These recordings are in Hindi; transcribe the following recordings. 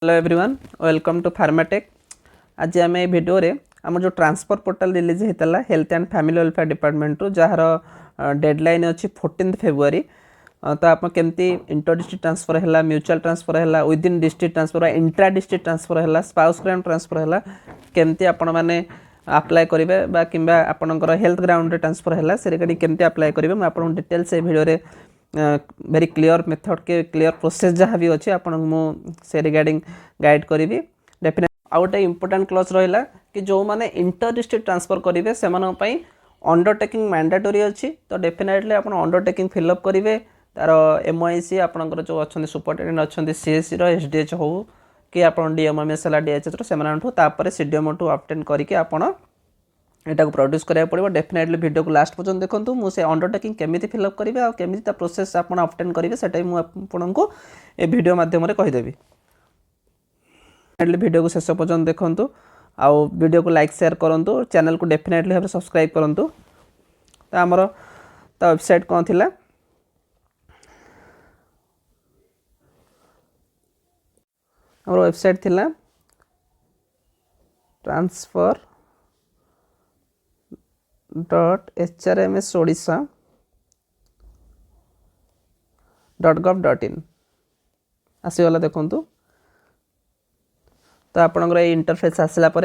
Hello everyone welcome to Pharmatech. आज आम भिडियो रे आम जो ट्रांसफर पोर्टल रिलीज होता health and family welfare department जार डेडलाइन अच्छी 14 फेब्रुआरी। तो आप केमती इंटर डिस्ट्रिक्ट ट्रांसफर है, म्यूचुअल ट्रांसफर है, विदिन डिस्ट्रिक्ट ट्रांसफर है, इंट्रा डिस्ट्रिक्ट ट्रांसफर है, स्पाउस ग्राउंड ट्रांसफर है, केमती आपण मैंने अप्लाई करेंगे कि आपंकर हेल्थ ग्राउंड ट्रांसफर है से केमती अप्लाई करेंगे मुझे डिटेल्स ये भिडियो वेरी क्लियर मेथड के क्लियर प्रोसेस जहाँ भी अच्छे आपको रिगार्डिंग गाइड करी डेफिनेट। आउ गोटे इंपोर्टाट क्लज रहा कि जो मैंने इंटर डिस्ट्रिक्ट ट्रांसफर करेंगे से अंडरटेकिंग मैंडेटरी अच्छी। तो डेफिनेटली आप अंडरटेकिंग फिलअप करेंगे तार एमआईसी आपंकर जो अच्छा सुपरटेडेंट अच्छा सीएससी एसडीएच हो कि आप डीएमएमएस है डीएचएच से सीडीएम ऑब्टेन करके आपड़ यहाँ प्रोड्यूस करा पड़ो। डेफिनेटली वीडियो को लास्ट पर्यटन देखूँ मुझे अंडरटेकिंग केमी फिलअप करेंगे और केमी प्रोसेस आप ऑब्टेन करेंगे से आपको ये वीडियो मध्यम कहीदेवी। वीडियो को शेष पर्यटन देखूँ आउ वीडियो को लाइक शेयर करूँ, चैनल को डेफिनेटली भाव सब्सक्राइब करूँ। तो आमर तो वेबसाइट कौन थी आमर वेबसाइट थी ट्रांसफर .HRMS odisha.gov.in आसीगला देखूँ। तो आपंकर ये इंटरफेस आसला आप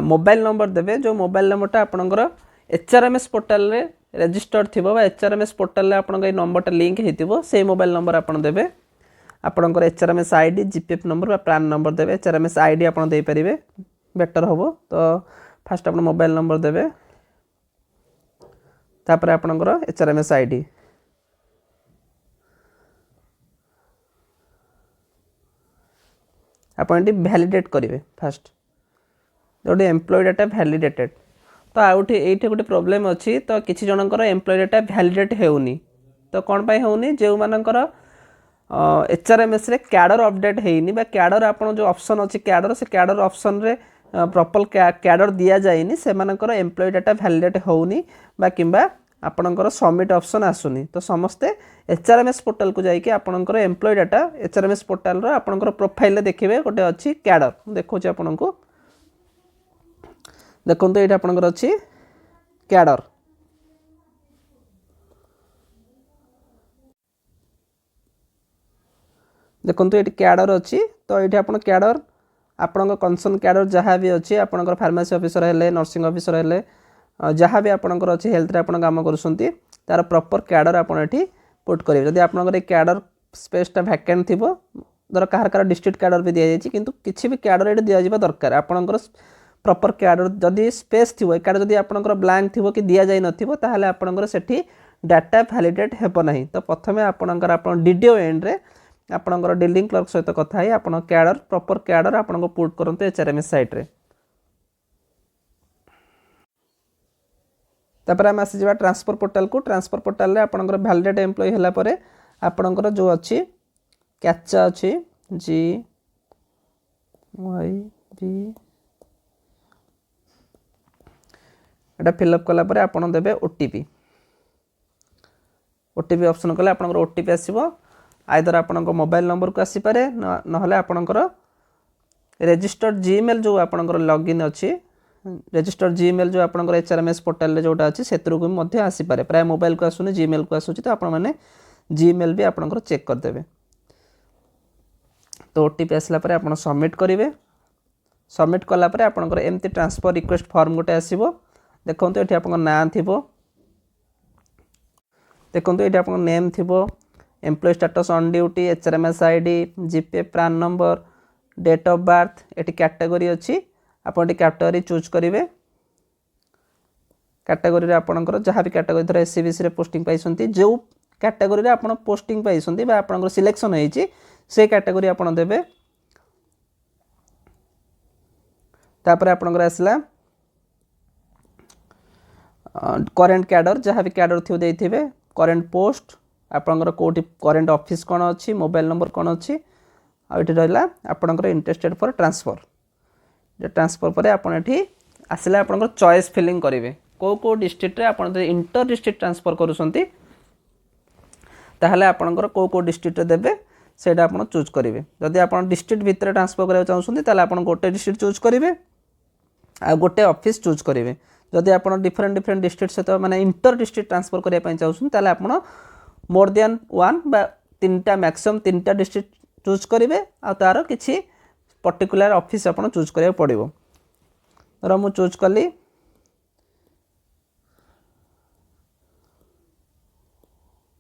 मोबाइल नंबर देवे जो मोबाइल नंबरटा आपंकर HRMS पोर्टाल रे रजिस्टर्ड थी HRMS पोर्टाल आप नंबरटा लिंक होती से मोबाइल नंबर आप देवे आपंकर HRMS ID GPF number PRAN number देवे HRMS आईडी आप देपारे बेटर हम। तो फास्ट आप मोबाइल नंबर देवे तापर आपंकर HRMS आईडी आप वैलिडेट करेंगे फास्ट जो एम्प्लॉय डाटा वैलिडेटेड। तो आउटे ये गोटे प्रोब्लेम अच्छी तो किसी जनकर एम्प्लॉय डाटा वैलिडेट होनी तो कौन पाई होनी जो मानकर HRMS रे कैडर अपडेट होनी कैडर आप जो ऑप्शन अच्छी कैडर से कैडर ऑप्शन रे प्रॉपर कैडर दिया जाएनी से मानकर एम्प्लॉय डाटा वैलिडेट होनी किंबा आपणकर सबमिट ऑप्शन आसुनी। तो समस्ते HRMS पोर्टाल को जाइए आपणकर एम्प्लॉय डाटा HRMS पोर्टाल रो आपणकर प्रोफाइल देखिए गोटे अच्छी कैडर देखो आपको देखो ये आपणकर अच्छी कैडर देखो ये कैडर अच्छी। तो ये आप कैडर आपण कनसर्न कैडर जहाँ भी अच्छी आपंकर फार्मेसी ऑफिसर है नर्सिंग ऑफिसर है जहाँ भी आपंकर अच्छी हेल्थ रे आपण काम करुँच तार प्रॉपर कैडर आपड़ ये पुट करेंगे। जब आपंकर कैडर स्पेसटा वैकेंट थी धर कह डिस्ट्रिक्ट कैडर भी दि जाए कि किसी भी कैडर ये दिजा दरकार आपंकर प्रॉपर कैडर जदि स्पेस थी कैडर जब आपंकर ब्लैंक थी कि दि जाए नाल आपंकर से डाटा वैलिडेट हेब ना। तो प्रथम आपंकर आप डीडीओ एंड रे आपंकर डीलिंग क्लर्क सहित कथा ही आप कैडर प्रॉपर कैडर आपको पुट करूँ HRMS साइट रे। तापर आम आसीजा ट्रांसफर पोर्टाल को। ट्रांसफर पोर्टाल रे आपंकर वैलिडेट एम्प्लॉय होला परे आपंकर जो अच्छी कैप्चा अच्छी GYV एटा फिलअप कला परे आपन देबे ओटीपी ऑप्शन कले आपंकर ओटीपी आसीबो आइदर आपंकर मोबाइल नंबर को आसीपारे नहले आपंकर रजिस्टर्ड जीमेल जो आपंकर लॉगिन अच्छी रजिस्टर्ड जीमेल जो आपंकर HRMS पोर्टाल रे जोटा अच्छी से भी आसीपारे प्राय मोबाइल को आसुनी जीमेल को आसूची। तो आपण मैंने जीमेल भी आपंकर चेक करदेवे। तो ओटीपी आसला परे आपण सबमिट करेंगे सबमिट कलापर आपंकर एमती ट्रांसफर रिक्वेस्ट फॉर्म गोटे आसो देखो ये आप ना थी देखो ये आप नेम थी employ status on duty HRMS ID GPF PRAN number date of birth ये कैटेगरी अच्छी आप कैटेगरी चूज करेंगे। कैटेगरी आपंकर जहाँ भी कैटेगरी धर SCBC रे पोस्टिंग पाई जो कैटेगरी आप पोस्टिंग पाई आपंकर सिलेक्शन होती से कैटेगरी आप देवे। तापर आपंकर आसला करेन्ट कैडर जहाँ भी कैडर थी देते करेन्ट पोस्ट आपंकर कोटी करेन्ट ऑफिस कौन अच्छी मोबाइल नंबर कौन अच्छी आठ रहा आपंकर इंटरेस्टेड फॉर ट्रांसफर ट्रांसफर पर आपड़ी आसला आपंकर चॉइस फिलिंग करेंगे कौ डिस्ट्रिक्ट आप इंटर डिस्ट्रिक्ट ट्रांसफर करुँच ताहले आपणकर को डिस्ट्रिक्ट देबे सेटा आपण चूज करेंगे जदि आप डिस्ट्रिक्ट भितर ट्रांसफर करा चाहते ताले आपण गोटे डिस्ट्रिक्ट चूज करेंगे आ गोटे ऑफिस चूज करेंगे जदि आप डिफरेंट डिफरेंट डिस्ट्रिक्ट सहित माने इंटर डिस्ट्रिक्ट ट्रांसफर करने चाहते ताले आपण मोर देन वन बा तीनटा मैक्सिमम तीनटा डिस्ट्रिक्ट चूज करेंगे आ तार किछि पर्टिकुलर ऑफिस आपण चूज करिया पड़िबो तर मु चूज कली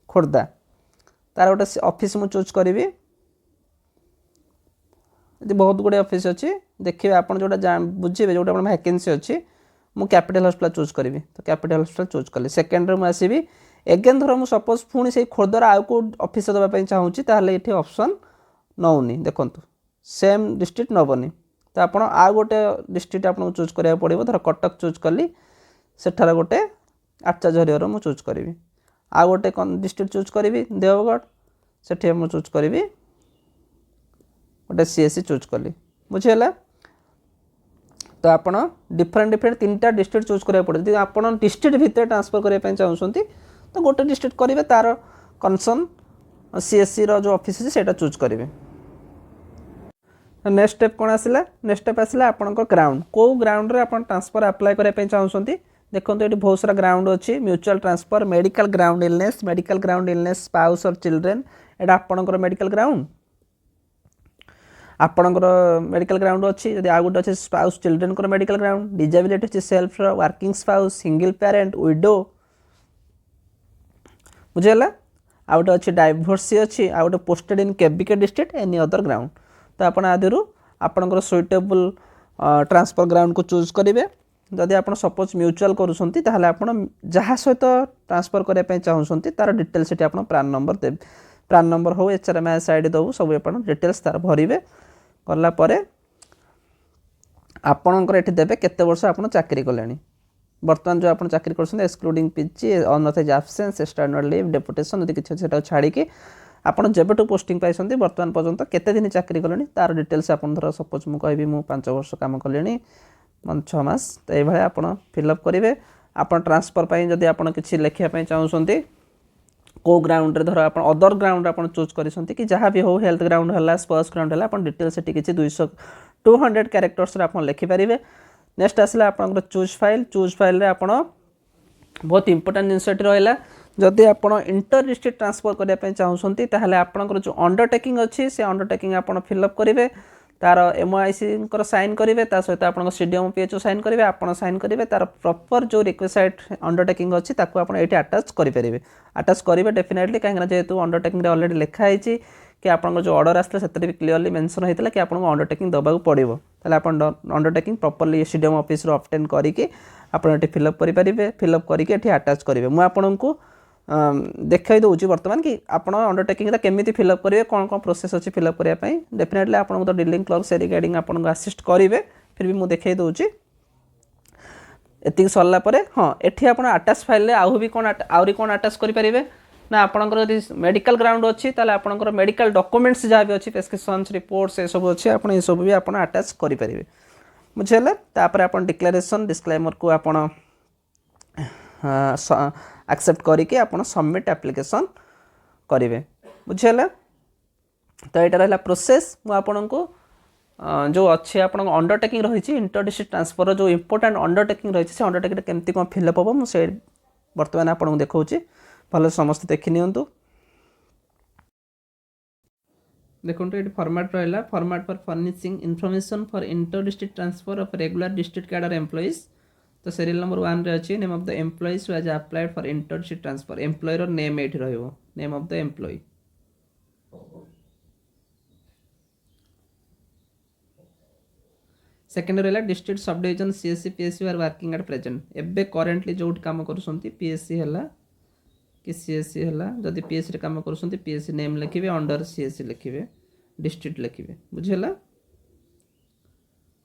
खोर्धा तार गोटे ऑफिस मु चूज करी बहुत गुड़े ऑफिस अच्छी देखिए आप जोटा बुझे जो वैकेंसी अच्छी मु कैपिटल हॉस्पिटल चूज करी तो कैपिटल हॉस्पिटल चूज कली सेकेंड मुझे आसबि एगेन धर मुझे सपोज पुणी से खोर्धार आउ को ऑफिस देवाई चाहूँगी ताहले ये ऑप्शन नौनी देखु सेम डिस्ट्रिक्ट नबनी तो आप आउ गोटे डिस्ट्रिक्ट आपको चूज करा पड़ो धर कटक चूज कली सेठार गोटे आचार्य हरिहर मुझे चूज करी आउ गोटे डिस्ट्रिक्ट चूज करी देवगढ़ से मुझे चूज करी गोटे सीएससी चूज कली बुझीगला तो आप डिफरेंट डिफरेंट तीन डिस्ट्रिक्ट चूज करा पड़े आप डिस्ट्रिक्ट भितर ट्रांसफर करने चाहते तो गोटे डिस्ट्रिक्ट करेंगे तार कनसर्न सीएससी जो ऑफिस है सेटा चूज करेंगे नेक्स्ट स्टेप कौन आसला नेक्स्ट स्टेप आसला आपंकर ग्राउंड कौ ग्राउंड रे आप ट्रांसफर अप्लाई करने चाहते देखो ये बहुत सारा ग्राउंड अच्छी mutual transfer medical ground illness spouse और चिल्ड्रेन एटा आपंकर मेडिकल ग्राउंड आपणकर मेडिकल ग्राउंड अच्छी जब आउ गोटे अच्छे स्पाउस चिल्ड्रेन को मेडिकल ग्राउंड डिजेबिलिटी अच्छी self working spouse single parent widow बुझेगा आउ गोटे अच्छी डाइभर्सी अच्छी आउ गोटे posted in KBK district any other ground तो आप आदि आपणकर सुइटेबल ट्रांसफर ग्राउंड को चूज करेंगे जदि आप सपोज म्यूचुअल करूँगी ताहले आप जहाँ सहित ट्रांसफर करने चाहूँगी तार डिटेल्स ये आप प्रान नंबर देवे प्रान नंबर हो HRMS आईडी दबू सब आप डिटेल्स तार भरवे कलापर आपणकर ये देवे केते वर्ष आप चाकरी कले बर्तमान जो आप चाकरी कर excluding PG unauthorised absence external leave deputation यदि किसी से छाड़ी आपड़ जेबेठू पोस्टिंग पाई बर्तमान पर्यंत केते दिन चाकरी कले तार डिटेल्स आप धर सपोज मुझे कहि मु 5 वर्ष काम कले 6 मास तो ये आप फिलअप करेंगे आप ट्रांसफर पर जदि आप किसी लिखापी चाहते को ग्राउंड धर आप अदर ग्राउंड आप चूज कर कि जहाँ भी हो हेल्थ ग्राउंड है स्पोर्ट्स ग्राउंड है आप डिटेल्स ये किसी 200 कैरेक्टर्स आप लिखिपारे नेक्स्ट आसला आप चूज फाइल आप बहुत इंपोर्टेंट जिनस रहा जदि आप इंटर डिस्ट्रिक्ट ट्रांसफर करने चाहते ताहले आपनकर जो अंडरटेकिंग अच्छी से अंडरटेकिंग आप फिलअप करेंगे तार MOIC साइन करेंगे सहित आप CDM PHO साइन करेंगे आप साइन करेंगे तार प्रॉपर जो रिक्वेसाइट अंडरटेकिंग अच्छी ताको आप ये अटैच करेंगे अटैच करेंगे डेफिनेटली कहीं जेहेतु अंडरटेकिंग अलरेडी लिखाई कि आप जो ऑर्डर आसला से भी क्लीयरली मेंशन होता कि आपको अंडरटेकिंग दबाक पड़ो आप अंडरटेकिंग प्रॉपर्ली CDM ऑफिस रो ऑब्टेन करके आप फिलअप करेंगे फिलअप करके अटैच करेंगे मुझे आपको देखा दूसरी बर्तमान कि आप अंडरटेकिंग केमी फिलअप करेंगे कौन कौन प्रोसेस अच्छी फिलअप करने डेफिनेटली आपको तो डीलिंग क्लर्क से रिगार्डिंग आपको आसिस्ट करेंगे फिर भी मुझे देखा दूसरी एति सरला हाँ ये आप अटैच फाइल आउ भी कौन आहरी कौन अटैच करेंगे ना आपंकर यदि मेडिकल ग्राउंड अच्छी ताले आपंकर मेडिकल डॉक्यूमेंट्स जहाँ भी अच्छी प्रेस्क्रिप्शंस रिपोर्ट्स ये सब अच्छी आप सब भी आप अटैच करेंगे बुझेगा तापर आप डिक्लेरेशन डिस्क्लेमर को आप एक्सेप्ट करके आप सबमिट एप्लिकेशन करेंगे बुझेगा तो यहाँ रहा प्रोसेस मुझे जो अच्छे आप अंडरटेकिंग रही इंटर डिस्ट्रिक्ट ट्रांसफर जो इंपोर्टेंट अंडरटेकिंग रही से अंडरटेकिंग केमती कौन फिलअप हम मुझे बर्तमान आपको देखा भले समस्त देखी नियंतु देखो ये फॉर्मेट रहा format for furnishing information for inter district transfer of regular district cadre employees तो सीरियल नंबर 1 रे अच्छी name of the employees who has applied for inter district transfer employer name ये रहिबो name of the employee second रहा district sub division CSC PSC are working at present एबे करेंटली जो काम करुँच PSC है कि CSC है जदि PSC रे काम करुँच PSC नेम लिखे अंडर CSC लिखे डिस्ट्रिक्ट लिखे बुझेगा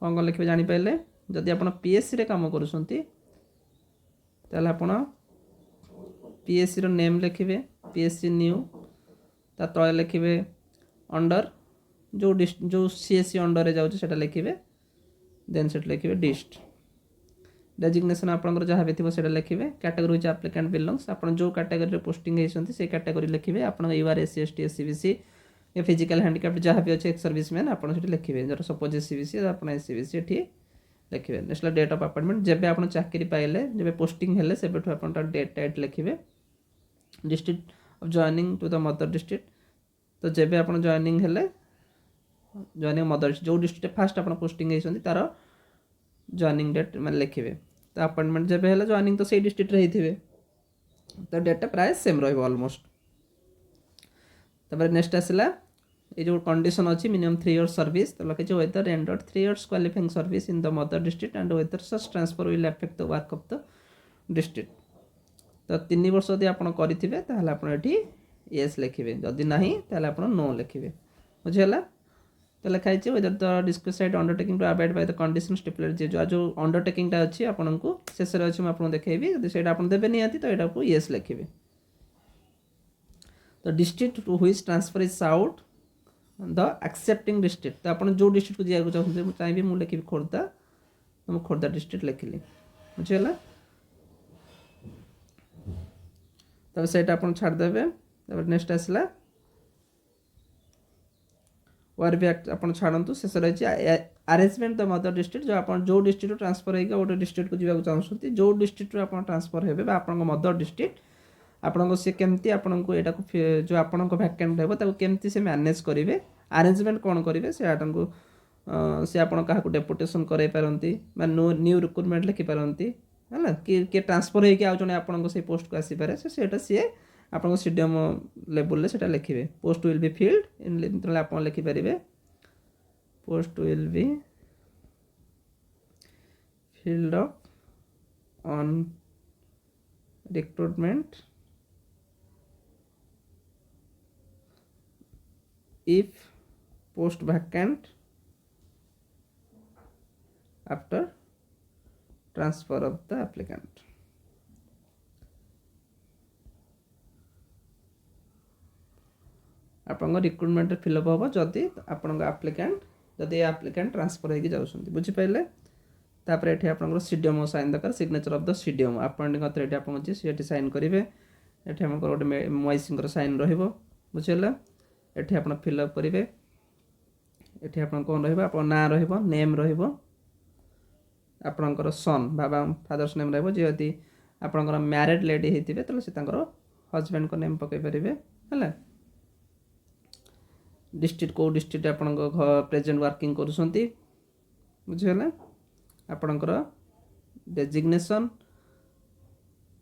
कौन कौन लिखे जापारे जदि आप PSC रे काम करुँच आप PSC रो नेम लिखे PSC न्यू ता तले लिखे अंडर जो CSC अंडर रे जाउछ सेटा लिखे देन सेट लिखे डिस्ट डेजिग्नेशन आपंकर जहाँ भी थी लिखे कैटेगरी होची एप्लिकेंट बिलोंग्स आप जो कैटेगरी पोस्टिंग होती से कैटेगरी लिखे आप UR SC ST SC BC या फिजिकल हैंडिकैप्ड जहाँ भी अच्छे एक्स सर्विसमैन आप लिखिए जो सपोज एससीबीसी आप एससीबीसी ये लिखिए नेक्स्ट डेट ऑफ अपॉइंटमेंट जब आप चाकरी पाइले जब पोस्टिंग हेले से आप डेट टाइट लिखिए district of joining two the mother district तो जब आप जॉइनिंग हेले जॉइनिंग मदर जो डिस्ट्रिक्ट फास्ट आप पोस्टिंग होती तार जॉइनिंग डेट मैंने लिखिए तो अपॉइंटमेंट जब है जॉइनिंग तो सही डिस्ट्रिक्ट होते तो डेटा प्राय सेम रलमोस्ट नेक्स्ट आसला ये जो कंडीशन अच्छी मिनिमम 3 years सर्विस तो लगे whether rendered 3 years qualifying service in the mother district and whether such transfer will affect the work of the district तो 3 वर्ष यदि आप करेंगे येस लिखिए जदि ना आप नो लिखिए बुझीगला तो लिखाई whether the described undertaking to avoid by the condition stipulated जो अंडरटेकिंग अच्छी आपको शेष अच्छी मुझे देखी जब आप देवे निहाती तो यहाँ को येस लिखिए तो district to which transfer is out the accepting district तो आप जो डिस्ट्रिक्ट को जाना चाहते चाहिए मुझे लिखी खोर्धा तो मुझे खोर्धा डिस्ट्रिक्ट लिखिली बुझीगला तब से आप छाड़देवे नेक्स्ट आसला वार भी आप छाड़ू शेष रही अरेंजमेंट द मदर डिस्ट्रिक्ट जो आप जो डिस्ट्रिक्ट ट्रांसफर होगा गोटे डिस्ट्रिक्ट को जाना चाहते जो डिस्ट्रिक्ट आप ट्रांसफर हे आप मदर डिस्ट्रिक्ट आपको सी केमती आपको यहाँ जो आपण भैकेंट हो केमती से मैनेज करेंगे अरेंजमेंट कौन करेंगे से आपको सी आप डेपुटेसन कराई पारती न्यू रिक्रुटमेंट लिखिपारती है कि ट्रांसफर होगी आज जड़े आप पोस्ट को आसीपे से सी आप सीडीएम लेवल से लिखिए post will be filled in आप लिखिपारे post will be filled up on recruitment if post vacant after transfer of the applicant आपन रिक्रुटमेंट फिलअप हम जदि आपन एप्लिकेंट जदि एप्लिकेंट ट्रांसफर होगी जाऊँ बुझीपारे तापर ये आप सीडीएम साइन दरकार signature of the CDM appointing authority आप सी साइन करेंगे ये आम गोटे मईसी साइन रुझीगला ये आप फिलअप करेंगे ये आप कौन रहा ना रेम रपर सन बाबा फादर्स नेम रही आप मैरिड लेडी होते तो सी हजबैंड को नेम पकई पारे है डिस्ट्रिक्ट को डिस्ट्रिक्ट आप प्रेजेंट वर्किंग करुँच बुझीगला आपणकर डेजिग्नेशन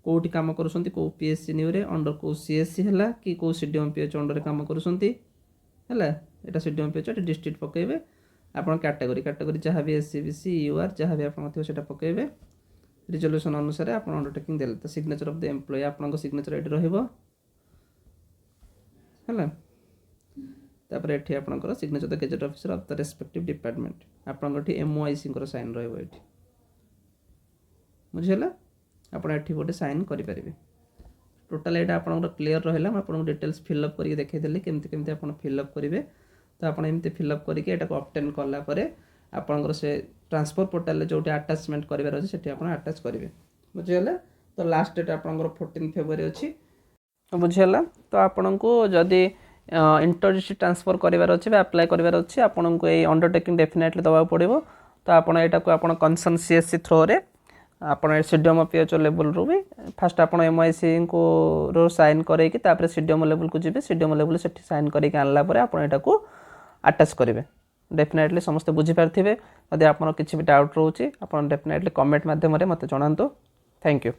कौटी काम करुँच कौ पीएससी न्यू रे अंडर कौ सीएससी है कि कौ सीडीएम पीएच अंडर काम करुँच है यहाँ सीडीएम पीएच डिस्ट्रिक्ट पकेबे आप कैटेगरी कैटेगरी जहाँ भी एससीबीसी यूआर जहाँ भी आप पकेबे रिजोल्यूशन अनुसार आप अंडरटेकिंग देले तो सिग्नेचर ऑफ द एम्प्लॉय आपन सिग्नेचर ये रहिबो है तापर ये आपन signature the gazette officer of the respective department आपन एमओआईसी साइन रहिबो ये बुझीगला आप गोटे साइन करेंगे टोटाल यहाँ आप क्लीयर रहा आपको डिटेल्स फिलअप करके देखी केमती केमती आप फिलअप करेंगे तो आप एमती फिलअप करके ऑब्टेन कलापर आपंकर से ट्रांसफर पोर्टाल जो अटैचमेंट करार अच्छे से अटैच करेंगे बुझीगला तो लास्ट डेट आप 14 February अच्छी बुझीगला तो आपन को जदि इंटर डिस्ट्रिक्ट ट्रांसफर करार अच्छे अप्लाई करार अच्छे आपन को ये अंडरटेकिंग डेफिनेटली दवा पड़ो तो आप कंसर्न सीएससी थ्रो रे आपन सीडीएम पीएचओ लेवल रू भी फास्ट आप एमआईसी को रो साइन करके सीडीएम लेवल को जी सीडीएम लेवल से साइन करके आनला परे आपन एटा को अटैच करेंगे डेफिनेटली समस्ते बुझीपारे जदि आप किसी भी डाउट रोचे आप डेफिनेटली कमेंट मध्यम मत जनातु थैंक यू।